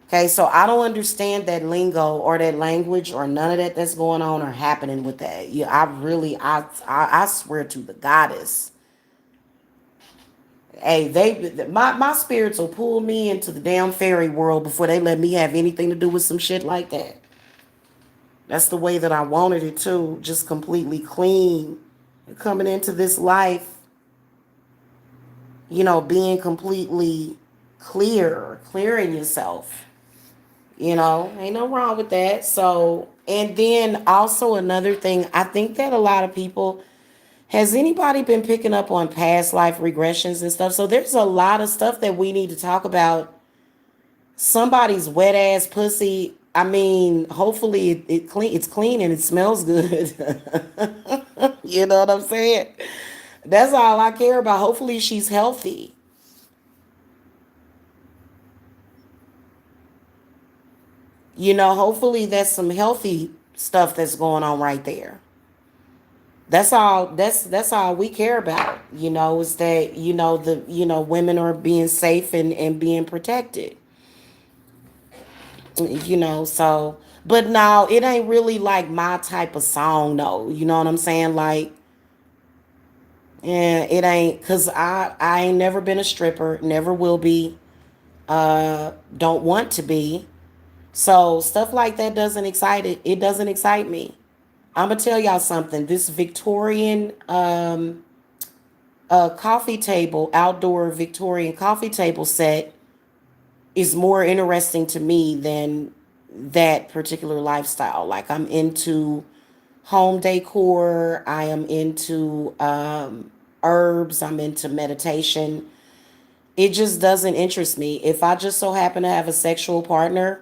Okay, so I don't understand that lingo or that language or none of that that's going on or happening with that. Yeah, I swear to the goddess. Hey, my spirits will pull me into the damn fairy world before they let me have anything to do with some shit like that. That's the way that I wanted it too, just completely clean. Coming into this life, being completely clearing yourself. Ain't no wrong with that. So, and then also another thing, I think that a lot of people, has anybody been picking up on past life regressions and stuff? So there's a lot of stuff that we need to talk about somebody's wet ass pussy. I mean, hopefully it's clean and it smells good. You know what I'm saying? That's all I care about. Hopefully she's healthy. Hopefully that's some healthy stuff that's going on right there. That's all we care about, is that, the women are being safe and being protected. So but now it ain't really like my type of song though. You know what I'm saying? Like, yeah, it ain't, cause I ain't never been a stripper, never will be, don't want to be. So stuff like that doesn't excite me. I'm gonna tell y'all something. This Victorian coffee table, outdoor Victorian coffee table set is more interesting to me than that particular lifestyle. Like, I'm into home decor, I am into herbs, I'm into meditation. It just doesn't interest me. If I just so happen to have a sexual partner,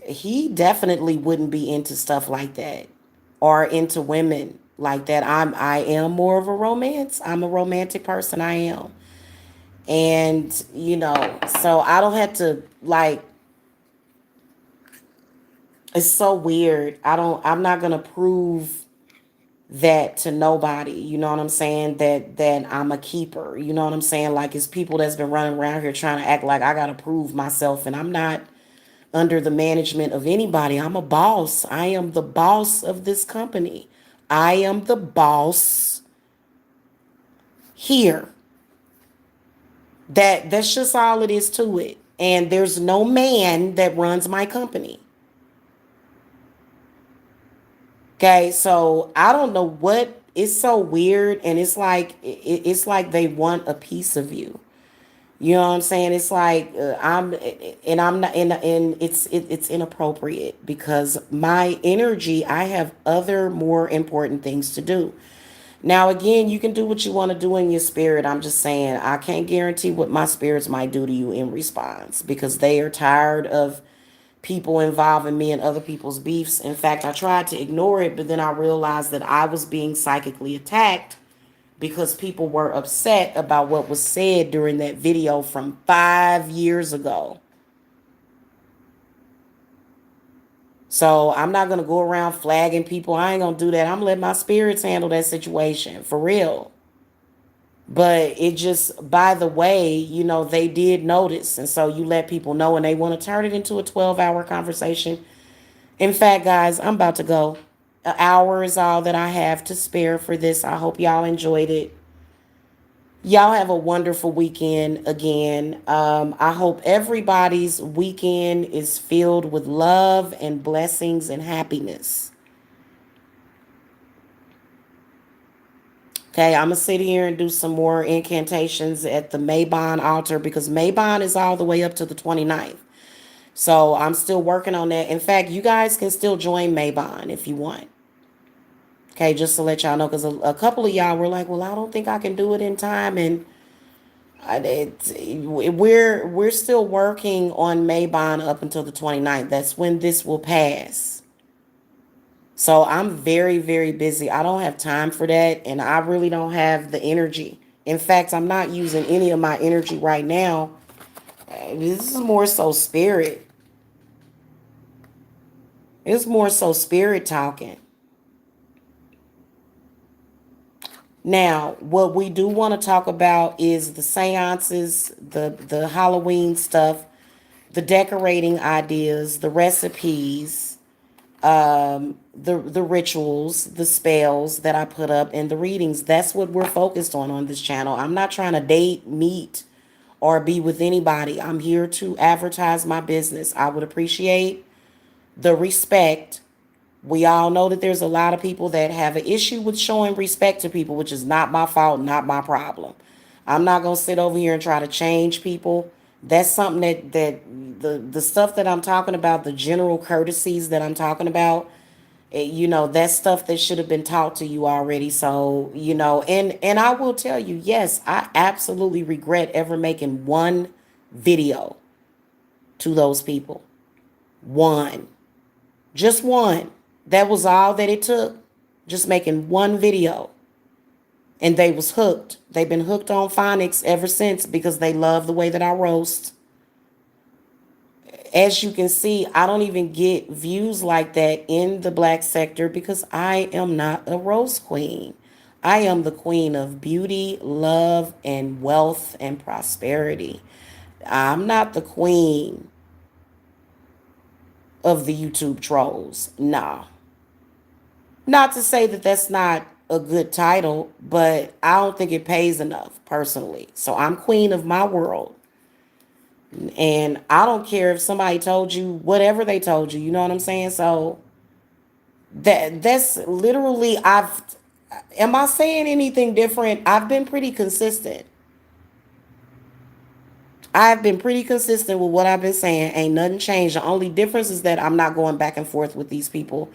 he definitely wouldn't be into stuff like that or into women like that. I am more of a romance. I'm a romantic person. I am. And so I don't have to, like, it's so weird. I'm not going to prove that to nobody. You know what I'm saying? That I'm a keeper. You know what I'm saying? Like, it's people that's been running around here trying to act like I got to prove myself, and I'm not under the management of anybody. I'm a boss. I am the boss of this company. I am the boss here. That's just all it is to it. And there's no man that runs my company. Okay, so I don't know what, it's so weird, and it's like they want a piece of you. You know what I'm saying? It's like, I'm not, and it's inappropriate because my energy, I have other more important things to do. Now, again, you can do what you want to do in your spirit. I'm just saying, I can't guarantee what my spirits might do to you in response, because they are tired of people involving me in other people's beefs. In fact, I tried to ignore it, but then I realized that I was being psychically attacked because people were upset about what was said during that video from 5 years ago. So I'm not going to go around flagging people. I ain't going to do that. I'm going to let my spirits handle that situation for real. But it just, by the way, they did notice. And so you let people know, and they want to turn it into a 12-hour conversation. In fact, guys, I'm about to go. An hour is all that I have to spare for this. I hope y'all enjoyed it. Y'all have a wonderful weekend again. I hope everybody's weekend is filled with love and blessings and happiness. Okay, I'm going to sit here and do some more incantations at the Maybon altar, because Maybon is all the way up to the 29th. So I'm still working on that. In fact, you guys can still join Maybon if you want. Okay, just to let y'all know, because a couple of y'all were like, well, I don't think I can do it in time. And we're still working on Maybon up until the 29th. That's when this will pass. So I'm very, very busy. I don't have time for that, and I really don't have the energy. In fact, I'm not using any of my energy right now. This is more so spirit. It's more so spirit talking. Now, what we do want to talk about is the seances, the Halloween stuff, the decorating ideas, the recipes, the rituals, the spells that I put up, and the readings. That's what we're focused on this channel. I'm not trying to date, meet, or be with anybody. I'm here to advertise my business. I would appreciate the respect. We all know that there's a lot of people that have an issue with showing respect to people, which is not my fault, not my problem. I'm not going to sit over here and try to change people. That's something that the stuff that I'm talking about, the general courtesies that I'm talking about, that's stuff that should have been taught to you already. So, and I will tell you, yes, I absolutely regret ever making one video. to those people. One. Just one. That was all that it took. Just making one video. And they was hooked. They've been hooked on phonics ever since because they love the way that I roast. As you can see, I don't even get views like that in the black sector because I am not a roast queen. I am the queen of beauty, love, and wealth and prosperity. I'm not the queen of the YouTube trolls. Nah. Not to say that that's not a good title, but I don't think it pays enough personally. So I'm queen of my world. And I don't care if somebody told you whatever they told you, you know what I'm saying? So that's literally I've am I saying anything different? I've been pretty consistent. I've been pretty consistent with what I've been saying. Ain't nothing changed. The only difference is that I'm not going back and forth with these people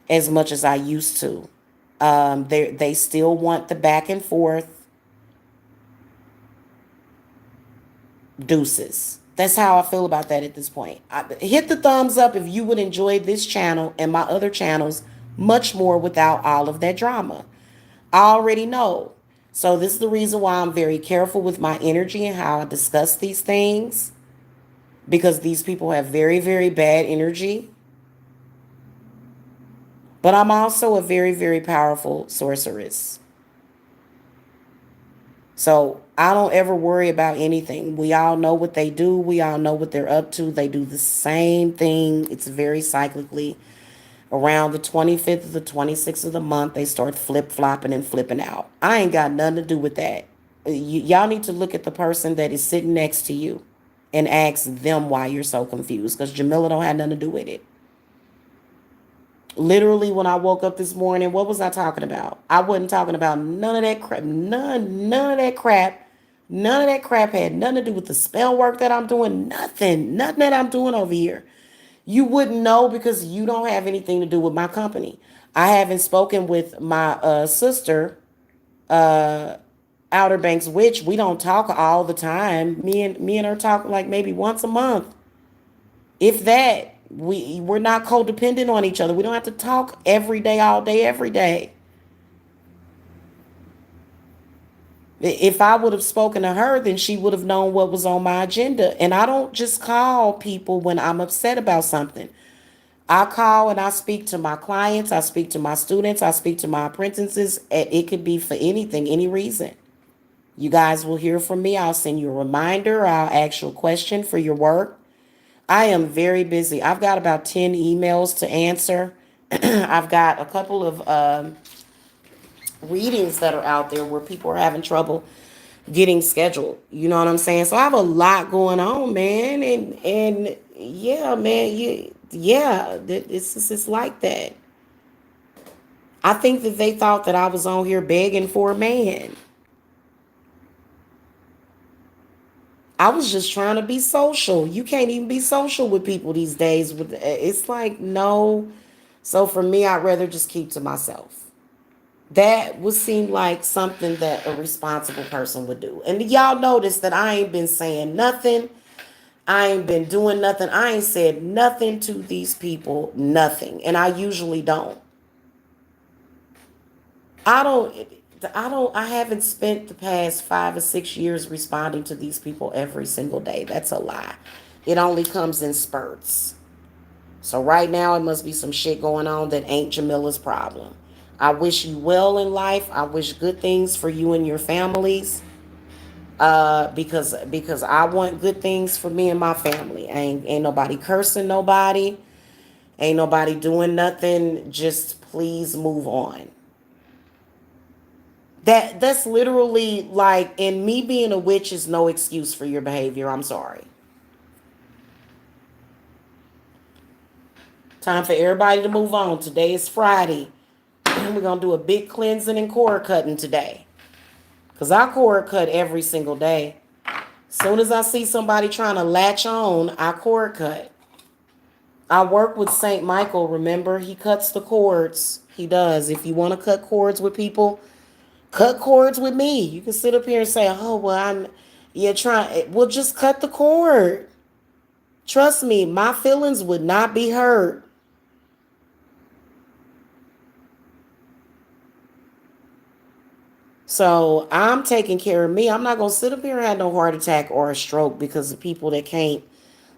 as much as I used to. They still want the back and forth deuces. That's how I feel about that at this point. Hit the thumbs up if you would enjoy this channel and my other channels much more without all of that drama. I already know. So this is the reason why I'm very careful with my energy and how I discuss these things, because these people have very, very bad energy. But I'm also a very, very powerful sorceress. So I don't ever worry about anything. We all know what they do. We all know what they're up to. They do the same thing. It's very cyclically. Around the 25th of the 26th of the month, they start flip-flopping and flipping out. I ain't got nothing to do with that. Y'all need to look at the person that is sitting next to you and ask them why you're so confused, because Jamila don't have nothing to do with it. Literally, when I woke up this morning, what was I talking about? I wasn't talking about none of that crap. None of that crap. None of that crap had nothing to do with the spell work that I'm doing. Nothing that I'm doing over here. You wouldn't know because you don't have anything to do with my company. I haven't spoken with my sister, Outer Banks Witch. We don't talk all the time. Me and her talk like maybe once a month, if that. We're not codependent on each other. We don't have to talk every day, all day, every day. If I would have spoken to her, then she would have known what was on my agenda. And I don't just call people when I'm upset about something. I call and I speak to my clients, I speak to my students, I speak to my apprentices. It could be for anything, any reason. You guys will hear from me. I'll send you a reminder. I'll ask you a question for your work. I am very busy. I've got about 10 emails to answer. I've got a couple of readings that are out there where people are having trouble getting scheduled. You know what I'm saying? So I have a lot going on, man. And yeah, man, it's like that. I think that they thought that I was on here begging for a man. I was just trying to be social. You can't even be social with people these days. It's like, no. So for me, I'd rather just keep to myself. That would seem like something that a responsible person would do. And y'all notice that I ain't been saying nothing. I ain't been doing nothing. I ain't said nothing to these people, nothing. And I usually don't. I don't, I haven't spent the past 5 or 6 years responding to these people every single day. That's a lie. It only comes in spurts. So right now it must be some shit going on that ain't Jamila's problem. I wish you well in life. I wish good things for you and your families. Because I want good things for me and my family. Ain't nobody cursing nobody. Ain't nobody doing nothing. Just please move on. That's literally like, and me being a witch is no excuse for your behavior. I'm sorry. Time for everybody to move on. Today is Friday. We're gonna do a big cleansing and cord cutting today. Cause I cord cut every single day. Soon as I see somebody trying to latch on, I cord cut. I work with Saint Michael, remember? He cuts the cords. He does. If you want to cut cords with people, cut cords with me. You can sit up here and say, oh, well, you're trying. Well, just cut the cord. Trust me, my feelings would not be hurt. So I'm taking care of me. I'm not gonna sit up here and have no heart attack or a stroke because of people that can't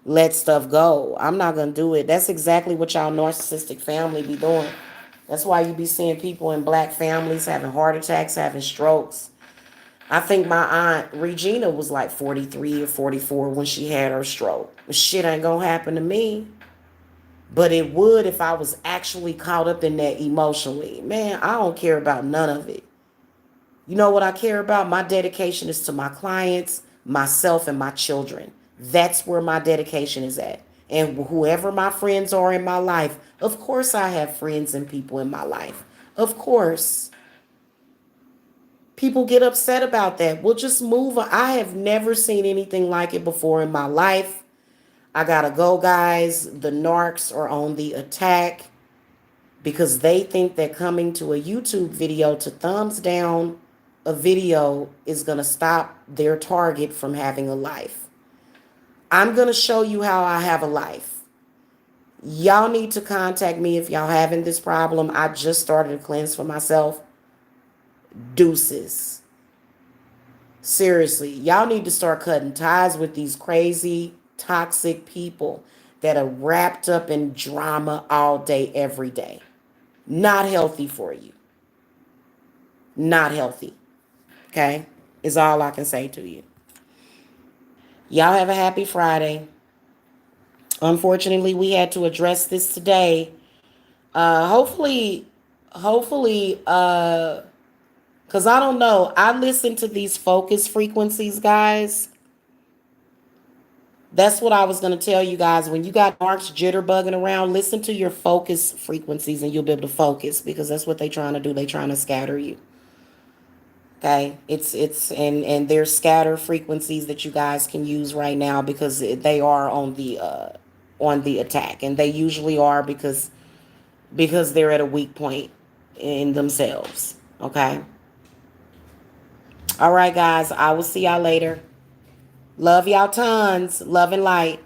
let stuff go. I'm not gonna do it. That's exactly what y'all narcissistic family be doing. That's why you be seeing people in black families having heart attacks, having strokes. I think my aunt Regina was like 43 or 44 when she had her stroke. Shit ain't gonna happen to me. But it would if I was actually caught up in that emotionally. Man, I don't care about none of it. You know what I care about? My dedication is to my clients, myself, and my children. That's where my dedication is at. And whoever my friends are in my life, of course I have friends and people in my life. Of course. People get upset about that. We'll just move on. I have never seen anything like it before in my life. I gotta go, guys. The narcs are on the attack because they think that coming to a YouTube video to thumbs down a video is going to stop their target from having a life. I'm going to show you how I have a life. Y'all need to contact me if y'all having this problem. I just started a cleanse for myself. Deuces. Seriously, y'all need to start cutting ties with these crazy, toxic people that are wrapped up in drama all day, every day. Not healthy for you. Not healthy. Okay? Is all I can say to you. Y'all have a happy Friday. Unfortunately, we had to address this today. Hopefully, because I don't know. I listen to these focus frequencies, guys. That's what I was going to tell you guys. When you got marks jitterbugging around, listen to your focus frequencies and you'll be able to focus because that's what they're trying to do. They're trying to scatter you. Okay, it's and there's scatter frequencies that you guys can use right now because they are on the attack, and they usually are because they're at a weak point in themselves. Okay, all right, guys, I will see y'all later. Love y'all tons. Love and light.